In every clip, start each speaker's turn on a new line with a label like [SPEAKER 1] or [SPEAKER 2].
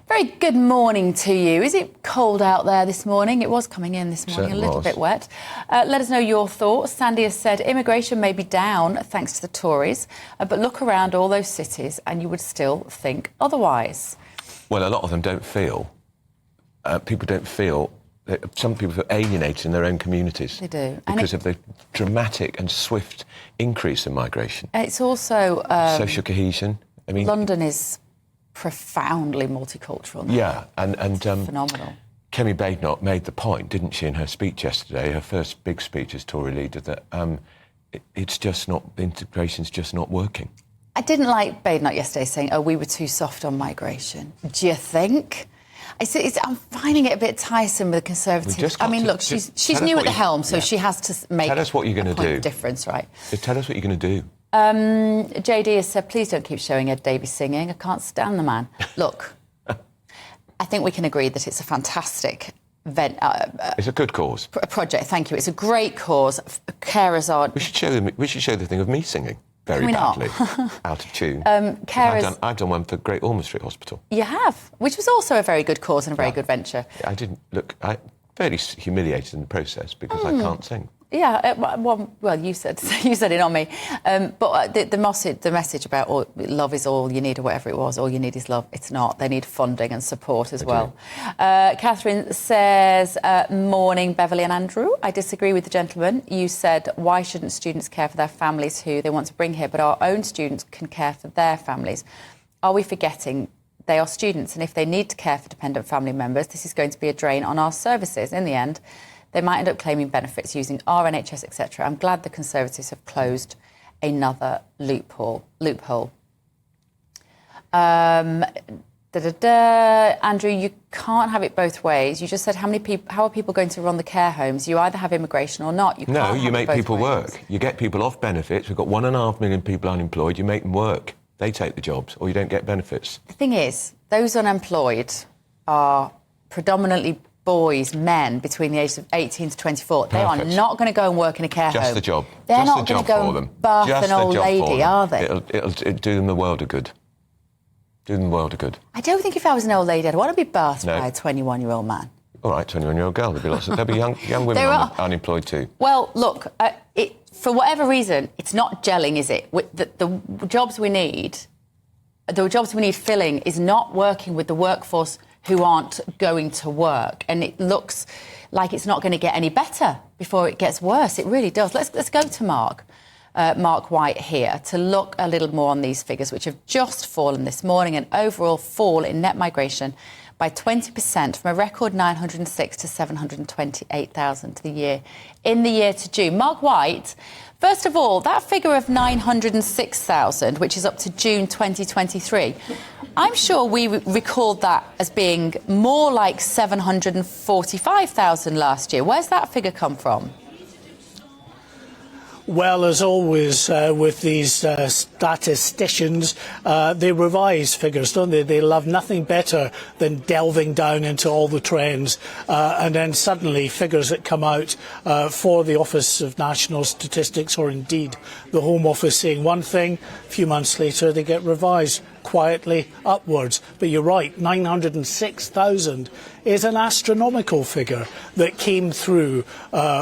[SPEAKER 1] Very good morning to you. Is it cold out there this morning? It was coming in this morning, a little bit wet. Let us know your thoughts. Sandy has said immigration may be down thanks to the Tories, but look around all those cities and you would still think otherwise.
[SPEAKER 2] Well, a lot of them don't feel. People don't feel. Some people feel alienated in their own communities.
[SPEAKER 1] They do.
[SPEAKER 2] Because of the dramatic and swift increase in migration.
[SPEAKER 1] It's also...
[SPEAKER 2] social cohesion. I mean,
[SPEAKER 1] London is profoundly multicultural now.
[SPEAKER 2] Yeah, and
[SPEAKER 1] phenomenal.
[SPEAKER 2] Kemi Badenoch made the point, didn't she, in her speech yesterday, her first big speech as Tory leader, that it's just not, integration's just not working.
[SPEAKER 1] I didn't like Badenoch yesterday saying, oh, we were too soft on migration. Do you think? I'm finding it a bit tiresome with the Conservatives. I mean, look, she's new at the helm, so she has to make
[SPEAKER 2] tell us what you're going to do.
[SPEAKER 1] Difference, right?
[SPEAKER 2] Just tell us what you're going to do.
[SPEAKER 1] JD has said, please don't keep showing Ed Davies singing. I can't stand the man. Look, I think we can agree that it's a fantastic event.
[SPEAKER 2] It's a good cause.
[SPEAKER 1] Project, thank you. It's a great cause. Carers are...
[SPEAKER 2] We should show the thing of me singing very badly, out of tune. I've done one for Great Ormond Street Hospital. You have, which was also a very good cause and a very good venture. I'm fairly humiliated in the process because I can't sing. Yeah, well, you said it, not me. But the message about love is all you need, or whatever it was, all you need is love. It's not. They need funding and support as well. Catherine says, morning, Beverly and Andrew. I disagree with the gentleman. You said, why shouldn't students care for their families who they want to bring here, but our own students can care for their families? Are we forgetting they are students, and if they need to care for dependent family members, this is going to be a drain on our services. In the end, they might end up claiming benefits using our NHS, etc. I'm glad the Conservatives have closed another loophole. Andrew, you can't have it both ways. You just said how are people going to run the care homes? You either have immigration or not. You make people work. You get people off benefits. We've got 1.5 million people unemployed. You make them work. They take the jobs, or you don't get benefits. The
[SPEAKER 1] thing is, those unemployed are predominantly boys, men between the ages of 18 to 24. They are not going to go and work in a care home.
[SPEAKER 2] Just the job.
[SPEAKER 1] They're not going to go and birth an old lady, are they?
[SPEAKER 2] It'll do them the world of good. Do them the world of good.
[SPEAKER 1] I don't think if I was an old lady, I'd want to be birthed by a 21-year-old man.
[SPEAKER 2] All right, 21-year-old girl. There'll be young women unemployed too. Well, look,
[SPEAKER 1] for whatever reason, it's not gelling, is it? The jobs we need filling is not working with the workforce who aren't going to work, and it looks like it's not going to get any better before it gets worse. It really does. Let's go to Mark White here to look a little more on these figures, which have just fallen this morning, an overall fall in net migration by 20% from a record 906 to 728,000 in the year to June. Mark White, first of all, that figure of 906,000, which is up to June 2023, I'm sure we recalled that as being more like 745,000 last year. Where's that figure come from?
[SPEAKER 3] Well, as always with these statisticians, they revise figures, don't they? They love nothing better than delving down into all the trends and then suddenly figures that come out for the Office of National Statistics, or indeed the Home Office, saying one thing, a few months later they get revised quietly upwards. But you're right, 906,000 is an astronomical figure that came through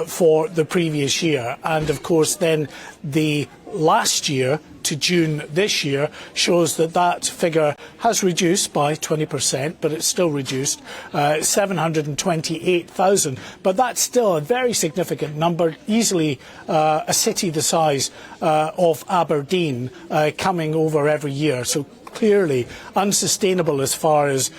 [SPEAKER 3] for the previous year. And of course then the last year to June this year shows that figure has reduced by 20%, but it's still reduced, 728,000. But that's still a very significant number, easily a city the size of Aberdeen coming over every year. So clearly unsustainable as far as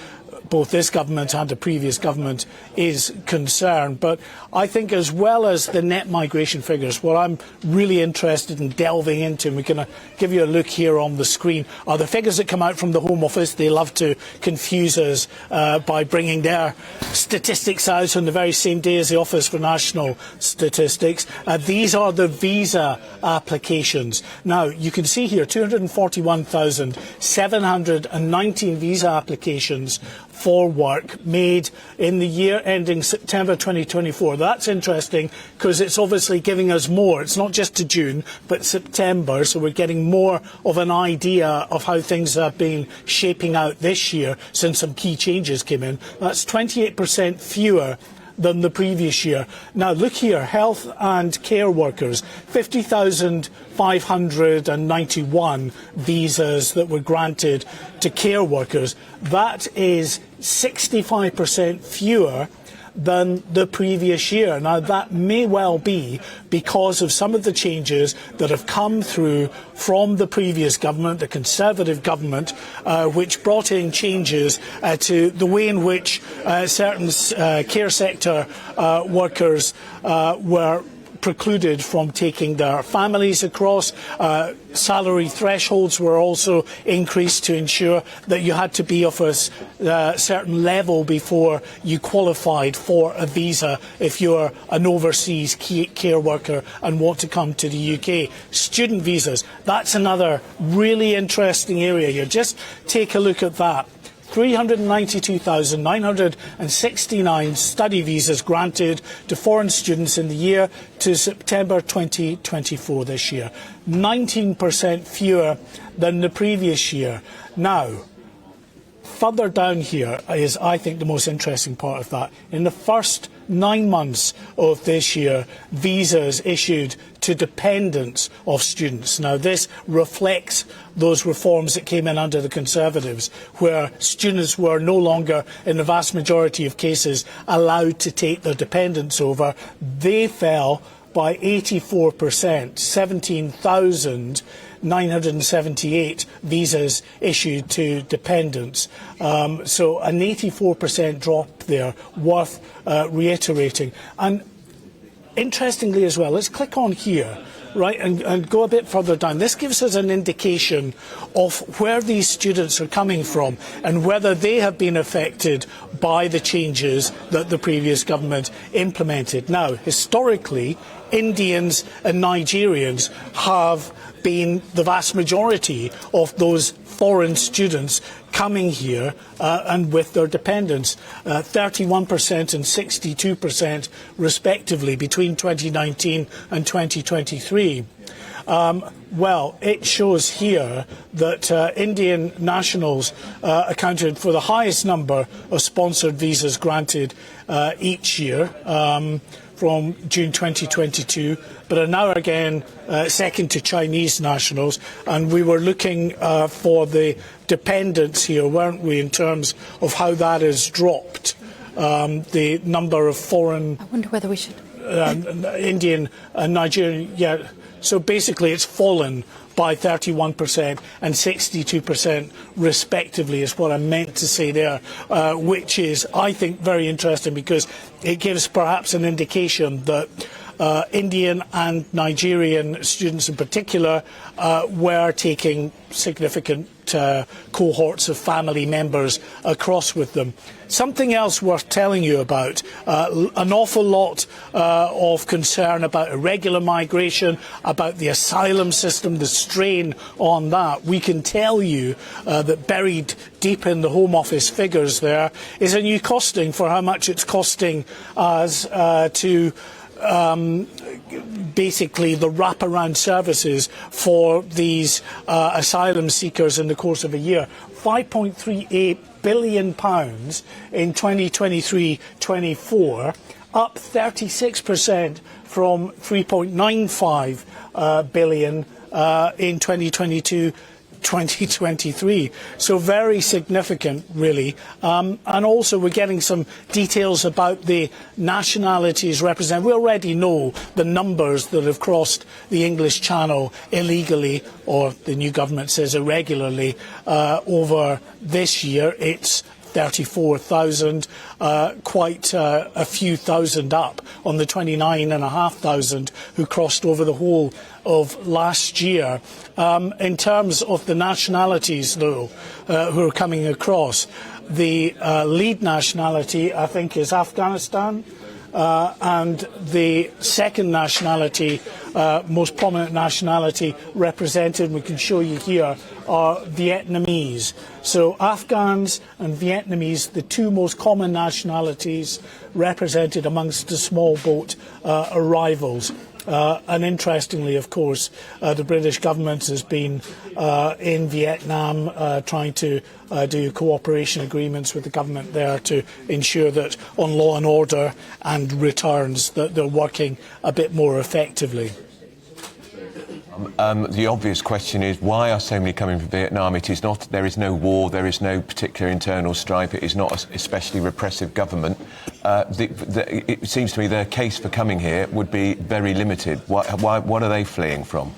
[SPEAKER 3] both this government and the previous government is concerned. But I think, as well as the net migration figures, what I'm really interested in delving into, and we're going to give you a look here on the screen, are the figures that come out from the Home Office. They love to confuse us by bringing their statistics out on the very same day as the Office for National Statistics. These are the visa applications. Now, you can see here 241,719 visa applications for work made in the year ending September 2024. That's interesting because it's obviously giving us more. It's not just to June, but September, so we're getting more of an idea of how things have been shaping out this year since some key changes came in. That's 28% fewer than the previous year. Now look here, health and care workers, 50,591 visas that were granted to care workers. That is 65% fewer than the previous year. Now that may well be because of some of the changes that have come through from the previous government, the Conservative government, which brought in changes to the way in which certain care sector workers were precluded from taking their families across. Salary thresholds were also increased to ensure that you had to be of a certain level before you qualified for a visa if you're an overseas care worker and want to come to the UK. Student visas, that's another really interesting area here. Just take a look at that. 392,969 study visas granted to foreign students in the year to September 2024 this year. 19% fewer than the previous year. Now, further down here is, I think, the most interesting part of that. In the first 9 months of this year, visas issued to dependents of students. Now, this reflects those reforms that came in under the Conservatives, where students were no longer, in the vast majority of cases, allowed to take their dependents over. They fell by 84%, 17,978 visas issued to dependents. So an 84% drop there, worth reiterating. And interestingly as well, let's click on here, right, and go a bit further down. This gives us an indication of where these students are coming from and whether they have been affected by the changes that the previous government implemented. Now, historically, Indians and Nigerians have been the vast majority of those foreign students coming here and with their dependents, 31% and 62% respectively between 2019 and 2023. Well, it shows here that Indian nationals accounted for the highest number of sponsored visas granted each year from June 2022, but are now again second to Chinese nationals. And we were looking for the dependents here, weren't we, in terms of how that has dropped, the number of foreign...
[SPEAKER 1] I wonder whether we should...
[SPEAKER 3] Indian and Nigerian, yeah. So basically it's fallen by 31% and 62% respectively is what I meant to say there, which is, I think, very interesting because it gives perhaps an indication that Indian and Nigerian students in particular were taking significant cohorts of family members across with them. Something else worth telling you about, an awful lot of concern about irregular migration, about the asylum system, the strain on that. We can tell you that buried deep in the Home Office figures there is a new costing for how much it's costing us to basically the wraparound services for these asylum seekers in the course of a year. £5.38 billion in 2023-24, up 36% from £3.95 billion in 2022-2023. So very significant, really. And also we're getting some details about the nationalities represented. We already know the numbers that have crossed the English Channel illegally, or the new government says irregularly, over this year. It's 34,000, quite a few thousand up on the 29,500 who crossed over the whole of last year. In terms of the nationalities, though, who are coming across, the lead nationality, I think, is Afghanistan. and the second nationality, most prominent nationality represented, we can show you here, are Vietnamese. So Afghans and Vietnamese, the two most common nationalities represented amongst the small boat arrivals. And interestingly, of course, the British government has been in Vietnam trying to do cooperation agreements with the government there to ensure that on law and order and returns that they're working a bit more effectively.
[SPEAKER 2] The obvious question is, why are so many coming from Vietnam? It is not, there is no war, there is no particular internal strife, it is not an especially repressive government. It seems to me their case for coming here would be very limited. What are they fleeing from?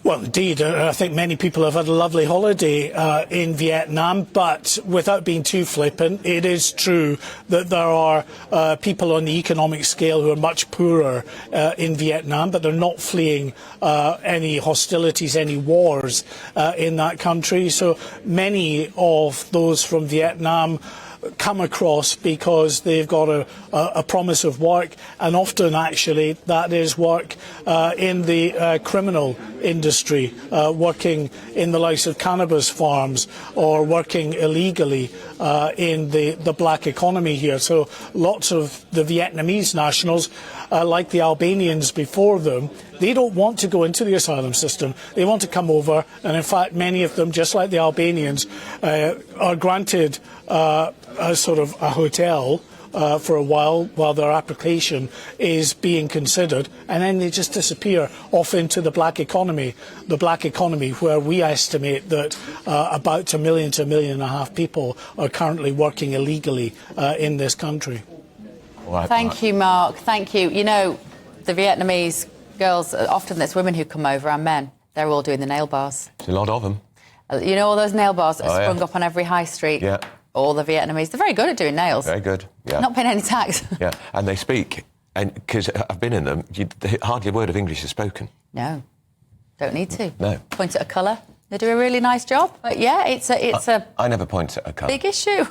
[SPEAKER 3] Well, indeed, I think many people have had a lovely holiday in Vietnam, but without being too flippant, it is true that there are people on the economic scale who are much poorer in Vietnam, but they're not fleeing any hostilities, any wars in that country. So many of those from Vietnam come across because they've got a promise of work, and often actually that is work in the criminal industry, working in the likes of cannabis farms or working illegally in the black economy here. So lots of the Vietnamese nationals, like the Albanians before them, they don't want to go into the asylum system. They want to come over, and in fact many of them, just like the Albanians, are granted a sort of a hotel for a while their application is being considered, and then they just disappear off into the black economy where we estimate that about 1 million to 1.5 million people are currently working illegally in this country.
[SPEAKER 2] Right,
[SPEAKER 1] Thank you, Mark. Thank you. You know, the Vietnamese girls, often it's women who come over and men. They're all doing the nail bars.
[SPEAKER 2] There's a lot of them.
[SPEAKER 1] You know all those nail bars that are sprung up on every high street?
[SPEAKER 2] Yeah.
[SPEAKER 1] All the Vietnamese. They're very good at doing nails.
[SPEAKER 2] Very good, yeah.
[SPEAKER 1] Not paying any tax.
[SPEAKER 2] Yeah, and they speak. And because I've been in them, hardly a word of English is spoken.
[SPEAKER 1] No, don't need to.
[SPEAKER 2] No.
[SPEAKER 1] Point at a colour. They do a really nice job. But yeah, it's a
[SPEAKER 2] I never point at a colour.
[SPEAKER 1] big issue.